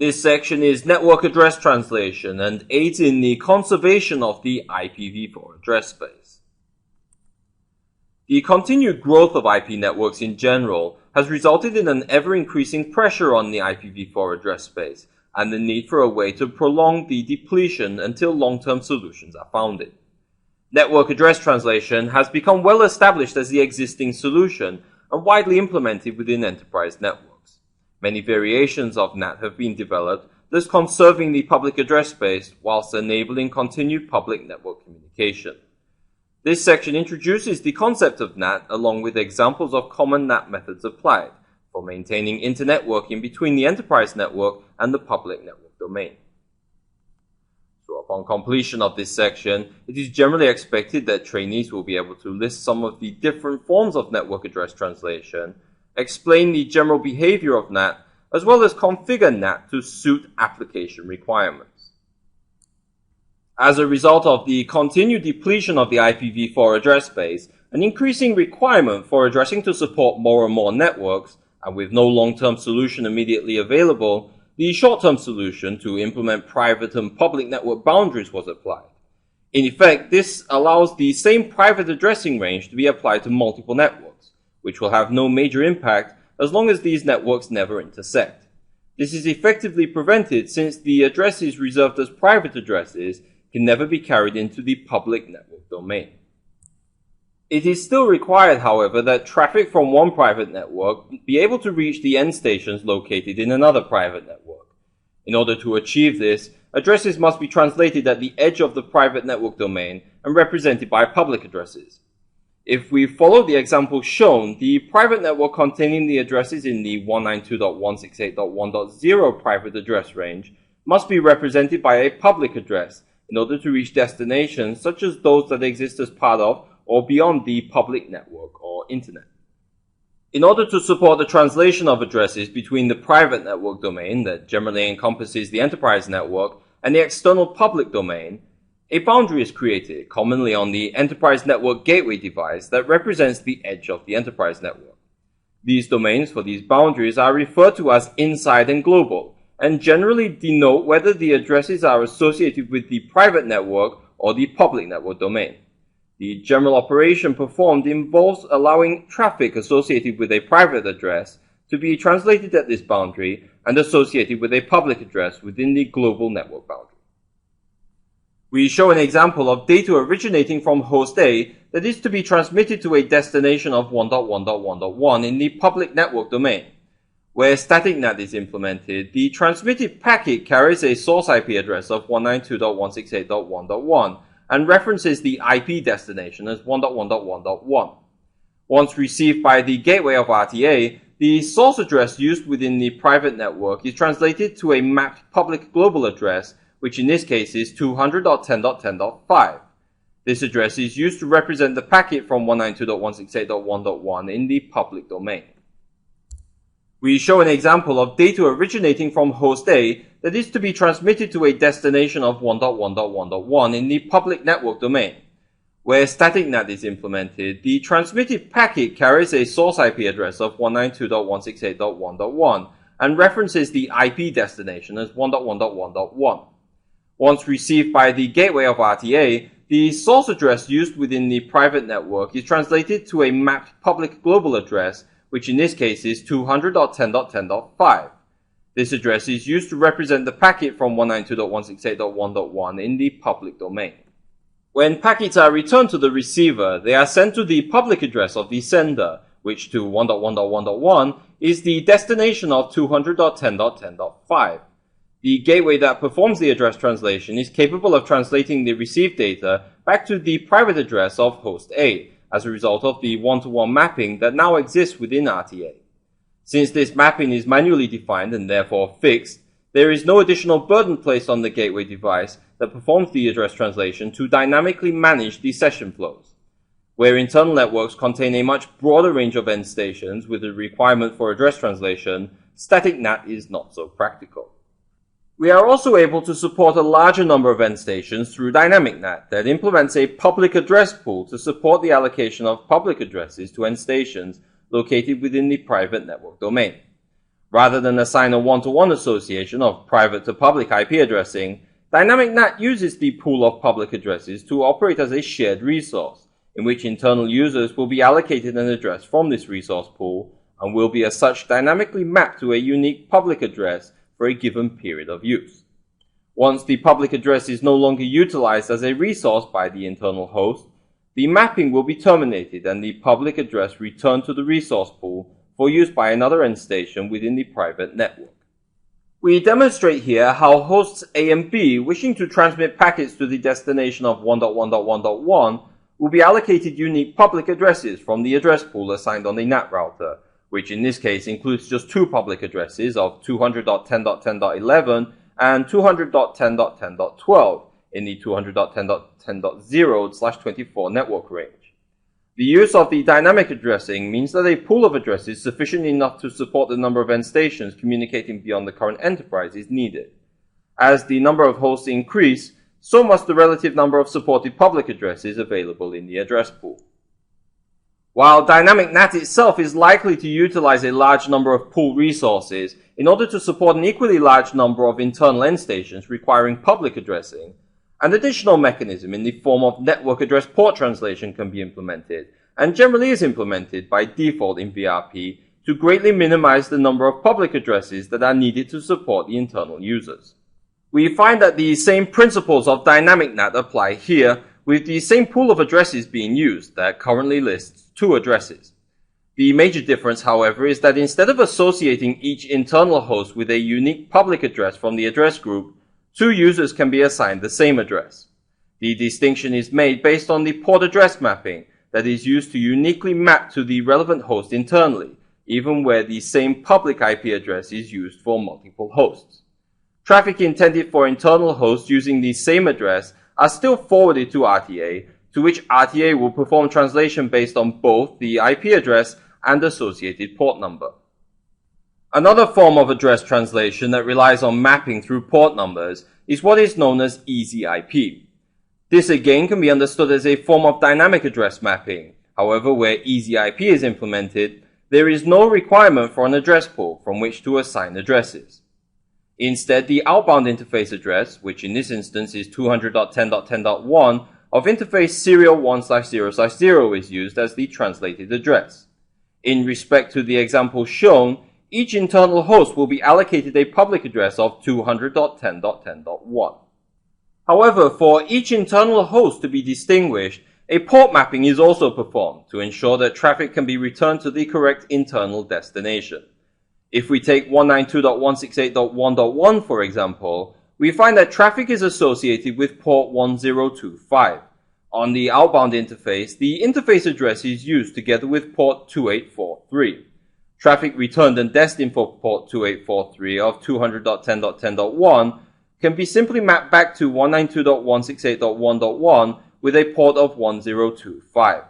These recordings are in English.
This section is network address translation and aids in the conservation of the IPv4 address space. The continued growth of IP networks in general has resulted in an ever-increasing pressure on the IPv4 address space and the need for a way to prolong the depletion until long-term solutions are founded. Network address translation has become well established as the existing solution and widely implemented within enterprise networks. Many variations of NAT have been developed, thus conserving the public address space whilst enabling continued public network communication. This section introduces the concept of NAT along with examples of common NAT methods applied for maintaining internetworking between the enterprise network and the public network domain. So upon completion of this section, it is generally expected that trainees will be able to list some of the different forms of network address translation, explain the general behavior of NAT, as well as configure NAT to suit application requirements. As a result of the continued depletion of the IPv4 address space, an increasing requirement for addressing to support more and more networks, and with no long-term solution immediately available, the short-term solution to implement private and public network boundaries was applied. In effect, this allows the same private addressing range to be applied to multiple networks, which will have no major impact as long as these networks never intersect. This is effectively prevented since the addresses reserved as private addresses can never be carried into the public network domain. It is still required, however, that traffic from one private network be able to reach the end stations located in another private network. In order to achieve this, addresses must be translated at the edge of the private network domain and represented by public addresses. If we follow the example shown, the private network containing the addresses in the 192.168.1.0 private address range must be represented by a public address in order to reach destinations such as those that exist as part of or beyond the public network or internet. In order to support the translation of addresses between the private network domain that generally encompasses the enterprise network and the external public domain, a boundary is created, commonly on the enterprise network gateway device that represents the edge of the enterprise network. These domains for these boundaries are referred to as inside and global, and generally denote whether the addresses are associated with the private network or the public network domain. The general operation performed involves allowing traffic associated with a private address to be translated at this boundary and associated with a public address within the global network boundary. We show an example of data originating from host A that is to be transmitted to a destination of 1.1.1.1 in the public network domain. Where static NAT is implemented, the transmitted packet carries a source IP address of 192.168.1.1 and references the IP destination as 1.1.1.1. Once received by the gateway of RTA, the source address used within the private network is translated to a mapped public global address, which in this case is 200.10.10.5. This address is used to represent the packet from 192.168.1.1 in the public domain. We show an example of data originating from host A that is to be transmitted to a destination of 1.1.1.1 in the public network domain. Where static NAT is implemented, the transmitted packet carries a source IP address of 192.168.1.1 and references the IP destination as 1.1.1.1. Once received by the gateway of RTA, the source address used within the private network is translated to a mapped public global address, which in this case is 200.10.10.5. This address is used to represent the packet from 192.168.1.1 in the public domain. When packets are returned to the receiver, they are sent to the public address of the sender, which to 1.1.1.1 is the destination of 200.10.10.5. The gateway that performs the address translation is capable of translating the received data back to the private address of host A as a result of the one-to-one mapping that now exists within RTA. Since this mapping is manually defined and therefore fixed, there is no additional burden placed on the gateway device that performs the address translation to dynamically manage the session flows. Where internal networks contain a much broader range of end stations with a requirement for address translation, static NAT is not so practical. We are also able to support a larger number of end stations through dynamic NAT that implements a public address pool to support the allocation of public addresses to end stations located within the private network domain. Rather than assign a one-to-one association of private to public IP addressing, Dynamic NAT uses the pool of public addresses to operate as a shared resource, in which internal users will be allocated an address from this resource pool and will be as such dynamically mapped to a unique public address for a given period of use. Once the public address is no longer utilized as a resource by the internal host, the mapping will be terminated and the public address returned to the resource pool for use by another end station within the private network. We demonstrate here how hosts A and B wishing to transmit packets to the destination of 1.1.1.1 will be allocated unique public addresses from the address pool assigned on the NAT router, which in this case includes just two public addresses of 200.10.10.11 and 200.10.10.12 in the 200.10.10.0/24 network range. The use of the dynamic addressing means that a pool of addresses sufficient enough to support the number of end stations communicating beyond the current enterprise is needed. As the number of hosts increase, so must the relative number of supported public addresses available in the address pool. While Dynamic NAT itself is likely to utilize a large number of pool resources in order to support an equally large number of internal end stations requiring public addressing, an additional mechanism in the form of network address port translation can be implemented, and generally is implemented by default in VRP to greatly minimize the number of public addresses that are needed to support the internal users. We find that the same principles of Dynamic NAT apply here, with the same pool of addresses being used that currently lists two addresses. The major difference, however, is that instead of associating each internal host with a unique public address from the address group, two users can be assigned the same address. The distinction is made based on the port address mapping that is used to uniquely map to the relevant host internally, even where the same public IP address is used for multiple hosts. Traffic intended for internal hosts using the same address are still forwarded to RTA, to which RTA will perform translation based on both the IP address and associated port number. Another form of address translation that relies on mapping through port numbers is what is known as Easy IP. This again can be understood as a form of dynamic address mapping. However, where Easy IP is implemented, there is no requirement for an address pool from which to assign addresses. Instead, the outbound interface address, which in this instance is 200.10.10.1 of interface serial 1/0/0 is used as the translated address. In respect to the example shown, each internal host will be allocated a public address of 200.10.10.1. However, for each internal host to be distinguished, a port mapping is also performed to ensure that traffic can be returned to the correct internal destination. If we take 192.168.1.1 for example, we find that traffic is associated with port 1025. On the outbound interface, the interface address is used together with port 2843. Traffic returned and destined for port 2843 of 200.10.10.1 can be simply mapped back to 192.168.1.1 with a port of 1025.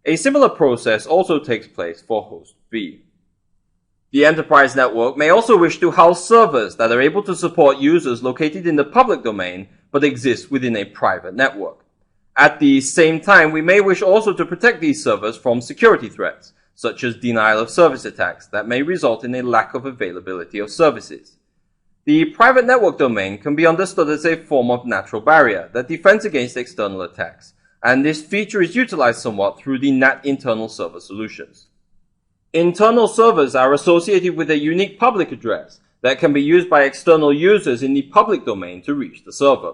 A similar process also takes place for host B. The enterprise network may also wish to house servers that are able to support users located in the public domain but exist within a private network. At the same time, we may wish also to protect these servers from security threats, such as denial of service attacks that may result in a lack of availability of services. The private network domain can be understood as a form of natural barrier that defends against external attacks, and this feature is utilized somewhat through the NAT internal server solutions. Internal servers are associated with a unique public address that can be used by external users in the public domain to reach the server.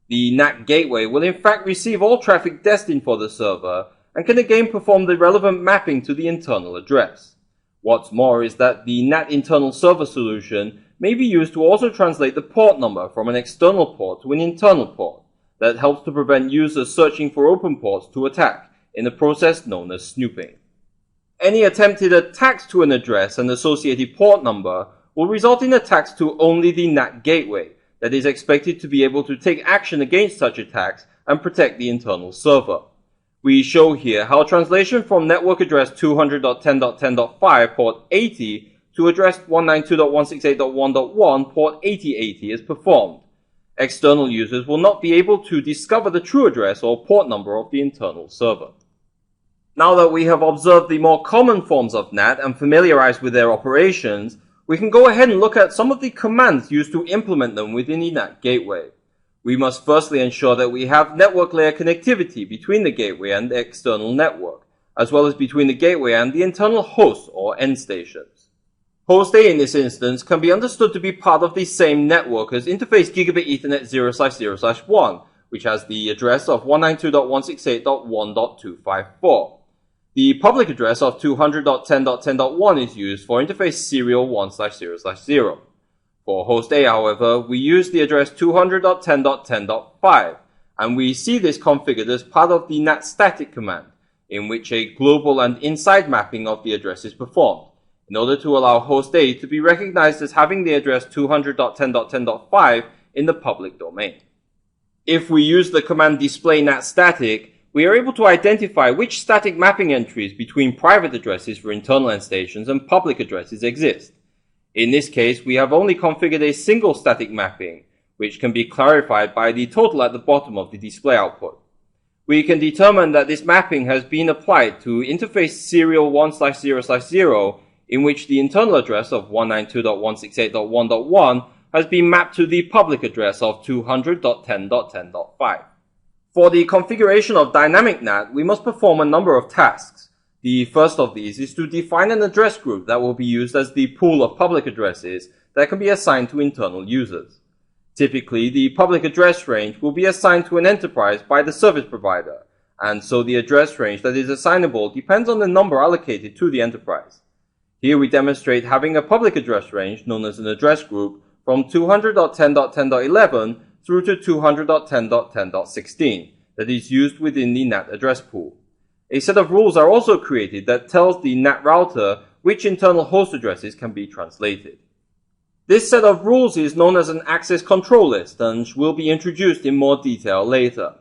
The NAT gateway will in fact receive all traffic destined for the server and can again perform the relevant mapping to the internal address. What's more is that the NAT internal server solution may be used to also translate the port number from an external port to an internal port that helps to prevent users searching for open ports to attack in a process known as snooping. Any attempted attacks to an address and associated port number will result in attacks to only the NAT gateway that is expected to be able to take action against such attacks and protect the internal server. We show here how translation from network address 200.10.10.5 port 80 to address 192.168.1.1 port 8080 is performed. External users will not be able to discover the true address or port number of the internal server. Now that we have observed the more common forms of NAT and familiarized with their operations, we can go ahead and look at some of the commands used to implement them within the NAT gateway. We must firstly ensure that we have network layer connectivity between the gateway and the external network, as well as between the gateway and the internal host or end stations. Host A in this instance can be understood to be part of the same network as interface gigabit Ethernet 0/0/1, which has the address of 192.168.1.254. The public address of 200.10.10.1 is used for interface serial 1/0/0. For host A, however, we use the address 200.10.10.5, and we see this configured as part of the NAT static command, in which a global and inside mapping of the address is performed, in order to allow host A to be recognized as having the address 200.10.10.5 in the public domain. If we use the command display NAT static, we are able to identify which static mapping entries between private addresses for internal end stations and public addresses exist. In this case, we have only configured a single static mapping, which can be clarified by the total at the bottom of the display output. We can determine that this mapping has been applied to interface serial 1/0/0, in which the internal address of 192.168.1.1 has been mapped to the public address of 200.10.10.5. For the configuration of dynamic NAT, we must perform a number of tasks. The first of these is to define an address group that will be used as the pool of public addresses that can be assigned to internal users. Typically, the public address range will be assigned to an enterprise by the service provider, and so the address range that is assignable depends on the number allocated to the enterprise. Here we demonstrate having a public address range known as an address group from 200.10.10.11 through to 200.10.10.16 that is used within the NAT address pool. A set of rules are also created that tells the NAT router which internal host addresses can be translated. This set of rules is known as an access control list and will be introduced in more detail later.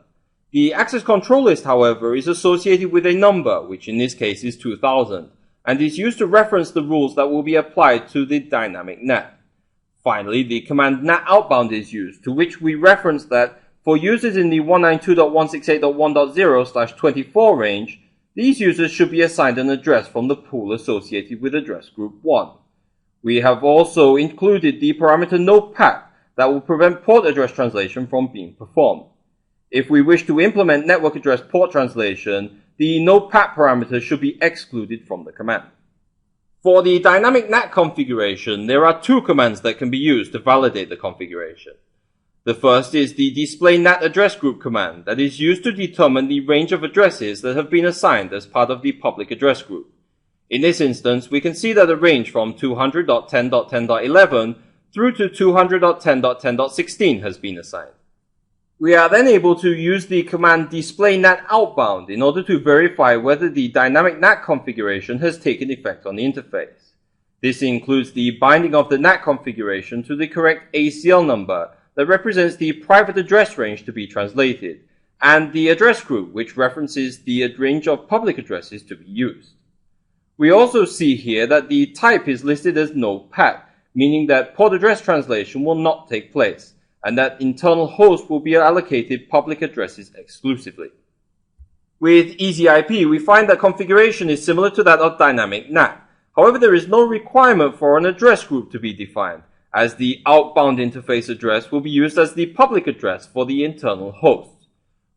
The access control list, however, is associated with a number, which in this case is 2000, and is used to reference the rules that will be applied to the dynamic NAT. Finally, the command NAT outbound is used, to which we reference that for users in the 192.168.1.0/24 range, these users should be assigned an address from the pool associated with address group 1. We have also included the parameter NOPAT that will prevent port address translation from being performed. If we wish to implement network address port translation, the NOPAT parameter should be excluded from the command. For the dynamic NAT configuration, there are two commands that can be used to validate the configuration. The first is the display NAT address group command that is used to determine the range of addresses that have been assigned as part of the public address group. In this instance, we can see that a range from 200.10.10.11 through to 200.10.10.16 has been assigned. We are then able to use the command display NAT outbound in order to verify whether the dynamic NAT configuration has taken effect on the interface. This includes the binding of the NAT configuration to the correct ACL number that represents the private address range to be translated, and the address group, which references the range of public addresses to be used. We also see here that the type is listed as NOPAT, meaning that port address translation will not take place, and that internal hosts will be allocated public addresses exclusively. With EasyIP, we find that configuration is similar to that of dynamic NAT. However, there is no requirement for an address group to be defined, as the outbound interface address will be used as the public address for the internal hosts.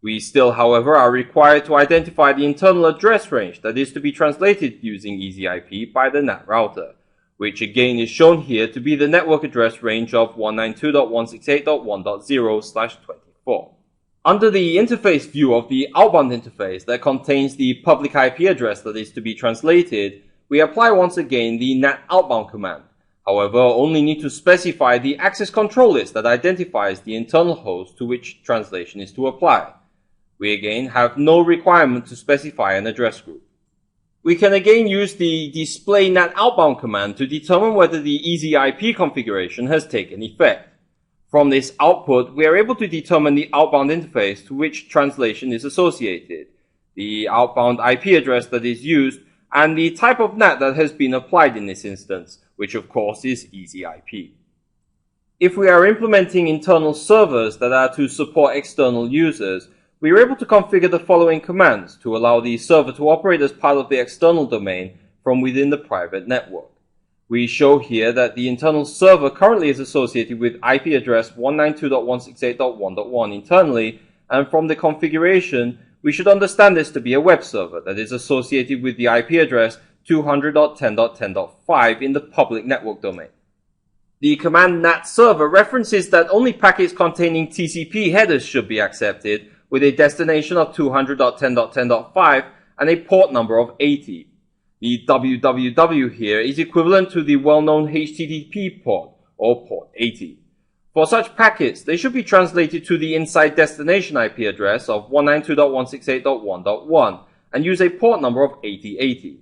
We still, however, are required to identify the internal address range that is to be translated using EasyIP by the NAT router, which again is shown here to be the network address range of 192.168.1.0/24. Under the interface view of the outbound interface that contains the public IP address that is to be translated, we apply once again the NAT outbound command. However, only need to specify the access control list that identifies the internal host to which translation is to apply. We again have no requirement to specify an address group. We can again use the display NAT outbound command to determine whether the EasyIP configuration has taken effect. From this output, we are able to determine the outbound interface to which translation is associated, the outbound IP address that is used, and the type of NAT that has been applied in this instance, which of course is EasyIP. If we are implementing internal servers that are to support external users, we are able to configure the following commands to allow the server to operate as part of the external domain from within the private network. We show here that the internal server currently is associated with IP address 192.168.1.1 internally, and from the configuration, we should understand this to be a web server that is associated with the IP address 200.10.10.5 in the public network domain. The command NAT server references that only packets containing TCP headers should be accepted, with a destination of 200.10.10.5 and a port number of 80. The www here is equivalent to the well-known HTTP port, or port 80. For such packets, they should be translated to the inside destination IP address of 192.168.1.1 and use a port number of 8080.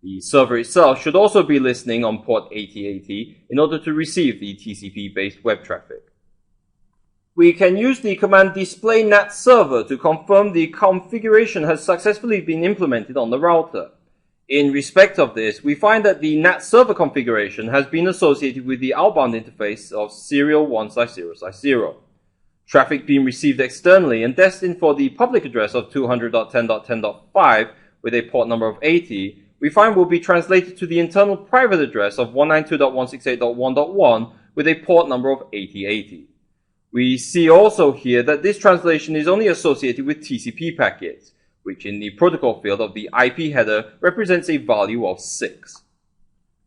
The server itself should also be listening on port 8080 in order to receive the TCP-based web traffic. We can use the command display NAT server to confirm the configuration has successfully been implemented on the router. In respect of this, we find that the NAT server configuration has been associated with the outbound interface of serial 1/0/0. Traffic being received externally and destined for the public address of 200.10.10.5 with a port number of 80, we find will be translated to the internal private address of 192.168.1.1 with a port number of 8080. We see also here that this translation is only associated with TCP packets, which in the protocol field of the IP header represents a value of 6.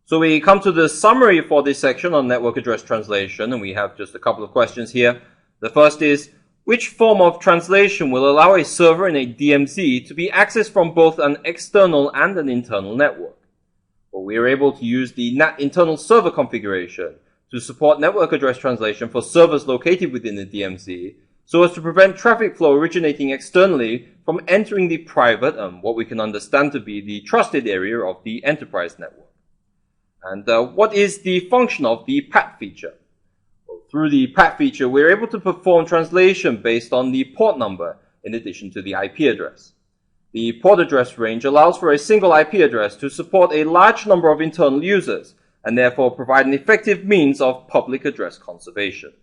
So we come to the summary for this section on network address translation, and we have just a couple of questions here. The first is, which form of translation will allow a server in a DMZ to be accessed from both an external and an internal network? Well, we are able to use the NAT internal server configuration to support network address translation for servers located within the DMZ, so as to prevent traffic flow originating externally from entering the private and what we can understand to be the trusted area of the enterprise network. And what is the function of the PAT feature? Well, through the PAT feature, we're able to perform translation based on the port number in addition to the IP address. The port address range allows for a single IP address to support a large number of internal users, and therefore provide an effective means of public address conservation.